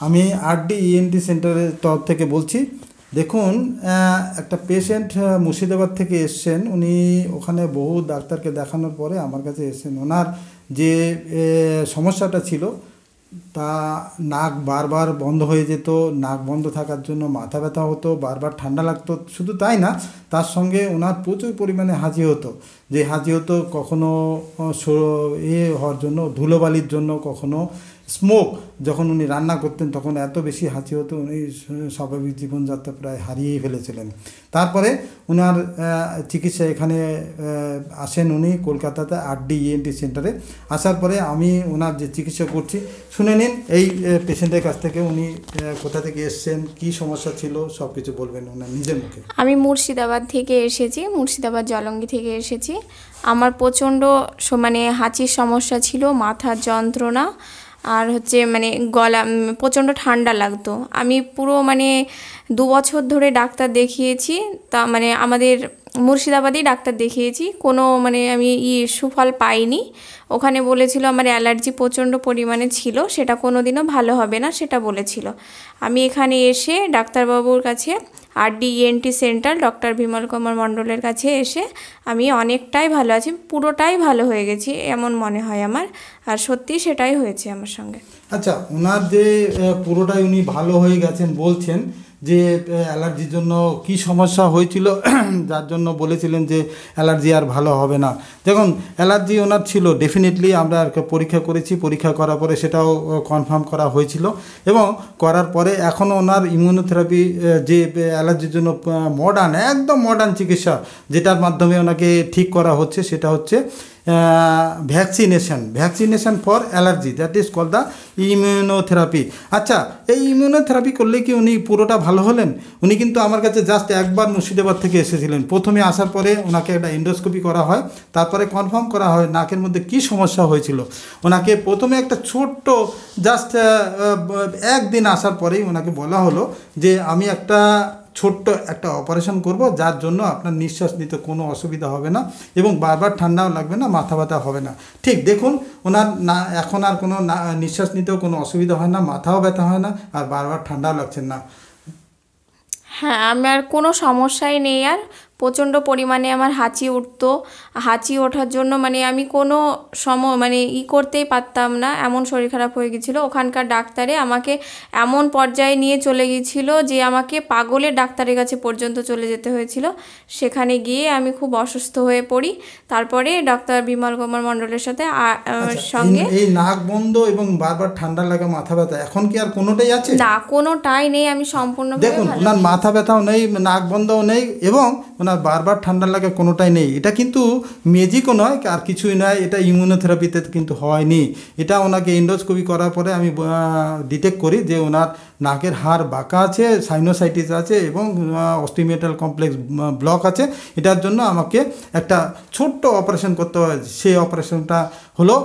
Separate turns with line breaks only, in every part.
আমি RD ENT সেন্টারের তরফ থেকে বলছি। দেখুন, একটা পেশেন্ট মুর্শিদাবাদ থেকে এসছেন। উনি ওখানে বহু ডাক্তারকে দেখানোর পরে আমার কাছে এসছেন। ওনার যে সমস্যাটা ছিল, তা নাক বারবার বন্ধ হয়ে যেত। নাক বন্ধ থাকার জন্য মাথা ব্যথা হতো, বারবার ঠান্ডা লাগতো। শুধু তাই না, তার সঙ্গে ওনার প্রচুর পরিমাণে হাঁচি হতো। যে হাঁচি হতো কখনো হওয়ার জন্য, ধুলোবালির জন্য, কখনো স্মোক, যখন উনি রান্না করতেন তখন এত বেশি হাঁচি হতো, উনি স্বাভাবিক জীবনযাত্রা প্রায় হারিয়েই ফেলেছিলেন। তারপরে ওনার চিকিৎসা এখানে আসেন উনি কলকাতাতে আরডি ইএনটি সেন্টারে। আসার পরে আমি ওনার যে চিকিৎসা করছি, শুনে নিন এই পেশেন্টের কাছ থেকে। উনি কোথা থেকে এসছেন, কি সমস্যা ছিল, সব কিছু বলবেন ওনার নিজের মুখে।
আমি মুর্শিদাবাদ থেকে এসেছি, মুর্শিদাবাদ জলঙ্গি থেকে এসেছি। আমার প্রচণ্ড মানে হাঁচির সমস্যা ছিল, মাথার যন্ত্রণা, আর হচ্ছে মানে গলা প্রচণ্ড ঠান্ডা লাগতো। আমি পুরো মানে 2 বছর ধরে ডাক্তার দেখিয়েছি, তা মানে আমাদের মুর্শিদাবাদেই ডাক্তার দেখিয়েছি, কোনো মানে আমি সুফল পাইনি। ওখানে বলেছিল আমার অ্যালার্জি প্রচণ্ড পরিমাণে ছিল, সেটা কোনো দিনও ভালো হবে না, সেটা বলেছিল। আমি এখানে এসে ডাক্তারবাবুর কাছে, RD ENT centre doctor Bimal Kumar মণ্ডলের কাছে এসে আমি অনেকটাই ভালো আছি, পুরোটাই ভালো হয়ে গেছি এমন মনে হয় আমার। আর সত্যি সেটাই হয়েছে আমার সঙ্গে।
আচ্ছা, ওনার যে পুরোটাই উনি ভালো হয়ে গেছেন বলছেন, যে অ্যালার্জির জন্য কি সমস্যা হয়েছিল যার জন্য বলেছিলেন যে অ্যালার্জি আর ভালো হবে না। দেখুন, অ্যালার্জি ওনার ছিল ডেফিনেটলি। আমরা পরীক্ষা করেছি, পরীক্ষা করার পরে সেটাও কনফার্ম করা হয়েছিল, এবং করার পরে এখনও ওনার ইমিউনোথেরাপি, যে অ্যালার্জির জন্য মডার্ন, একদম মডার্ন চিকিৎসা যেটার মাধ্যমে ওনাকে ঠিক করা হচ্ছে, সেটা হচ্ছে vaccination for allergy, that is call the immunotherapy. আচ্ছা, এই ইমিউনোথেরাপি করলে কি উনি পুরোটা ভালো হলেন? উনি কিন্তু আমার কাছে জাস্ট একবার মুর্শিদাবাদ থেকে এসেছিলেন। প্রথমে আসার পরে ওনাকে একটা এন্ডোস্কোপি করা হয়, তারপরে কনফার্ম করা হয় নাকের মধ্যে কি সমস্যা হয়েছিল। ওনাকে প্রথমে একটা ছোট্ট জাস্ট একদিন আসার পরেই ওনাকে বলা হলো যে আমি ছোট্ট একটা অপারেশন করব, যার জন্য আপনার নিঃশ্বাস নিতে কোনো অসুবিধা হবে না, এবং বারবার ঠান্ডাও লাগবে না, মাথা ব্যথা হবে না। ঠিক দেখুন, ওনার না এখন আর কোনো নিঃশ্বাস নিতেও কোনো অসুবিধা হয় না, মাথাও ব্যথা হয় না, আর বারবার ঠান্ডাও লাগছে না।
হ্যাঁ, আমার কোনো সমস্যাই নেই আর। প্রচণ্ড পরিমাণে আমার হাঁচি উঠতো, হাঁচি ওঠার জন্য মানে আমি কোনো মানে করতেই পারতাম না, এমন শরীর খারাপ হয়ে গেছিলো। ওখানকার ডাক্তারে আমাকে এমন পর্যায়ে নিয়ে চলে গিয়েছিলো যে আমাকে পাগলের ডাক্তারের কাছে পর্যন্ত চলে যেতে হয়েছিল। সেখানে গিয়ে আমি খুব অসুস্থ হয়ে পড়ি। তারপরে ডক্টর বিমল কুমার মণ্ডলের সাথে সঙ্গে
এই নাক বন্ধ এবং বারবার ঠান্ডা লাগা, মাথা ব্যথা, এখন কি আর কোনোটাই আছে?
না, কোনোটাই নেই। আমি সম্পূর্ণ
দেখুন, ওনার মাথা ব্যথাও নেই, নাক বন্ধও নেই, এবং ওনার বারবার ঠান্ডা লাগা কোনোটাই নেই। এটা কিন্তু ম্যাজিকও নয়, আর কিছুই নয়, এটা ইমিউনোথেরাপিতে কিন্তু হয়নি। এটা ওনাকে এন্ডোস্কোপি করার পরে আমি ডিটেক্ট করি যে ওনার নাকের হাড় বাঁকা আছে, সাইনোসাইটিস আছে, এবং অস্টিমেটাল কমপ্লেক্স ব্লক আছে। এটার জন্য আমাকে একটা ছোট্ট অপারেশন করতে হয়। সেই অপারেশনটা হলো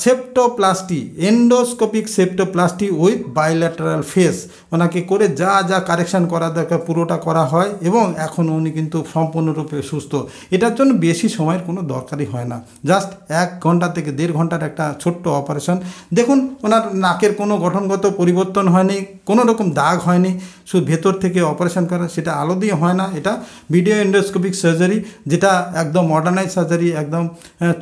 septoplasty, endoscopic septoplasty with bilateral face. ওনাকে করে যা যা কারেকশান করা দরকার পুরোটা করা হয়, এবং এখন উনি কিন্তু সম্পূর্ণরূপে সুস্থ। এটার জন্য বেশি সময়ের কোনো দরকারই হয় না, জাস্ট 1 ঘন্টা থেকে 1.5 ঘন্টার একটা ছোট্ট অপারেশন। দেখুন, ওনার নাকের কোনো গঠনগত পরিবর্তন হয়নি, কোনো রকম দাগ হয়নি, শুধু ভেতর থেকে অপারেশন করা, সেটা আলো দিয়ে হয় না, এটা ভিডিও এন্ডোস্কোপিক সার্জারি, যেটা একদম মডার্নাইজ সার্জারি, একদম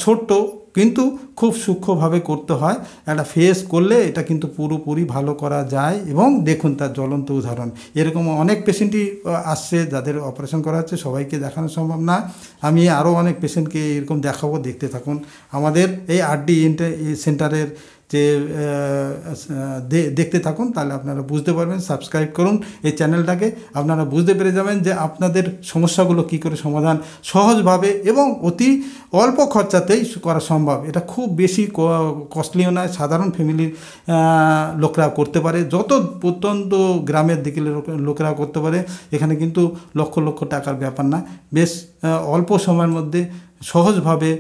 ছোট্ট কিন্তু খুব সূক্ষ্মভাবে করতে হয়। একটা ফেস করলে এটা কিন্তু পুরোপুরি ভালো করা যায়, এবং দেখুন তার জ্বলন্ত উদাহরণ। এরকম অনেক পেশেন্টই আসছে যাদের অপারেশন করা হচ্ছে, সবাইকে দেখানো সম্ভব না। আমি আরও অনেক পেশেন্টকে এরকম দেখাবো, দেখতে থাকুন আমাদের এই আরডি সেন্টারের যে দেখতে থাকুন, তাহলে আপনারা বুঝতে পারবেন। সাবস্ক্রাইব করুন এই চ্যানেলটাকে, আপনারা বুঝতে পেরে যাবেন যে আপনাদের সমস্যাগুলো কী করে সমাধান সহজভাবে এবং অতি অল্প খরচাতেই করা সম্ভব। এটা খুব বেশি কস্টলিও নয়, সাধারণ ফ্যামিলির লোকরা করতে পারে, যত প্রত্যন্ত গ্রামের দিকে লোকেরা করতে পারে। এখানে কিন্তু লক্ষ লক্ষ টাকার ব্যাপার না, বেশ অল্প সময়ের মধ্যে সহজভাবে,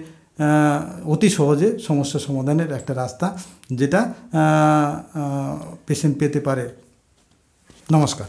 অতি সহজে সমস্যা সমাধানের একটা রাস্তা, যেটা পেশেন্ট পেতে পারে। নমস্কার।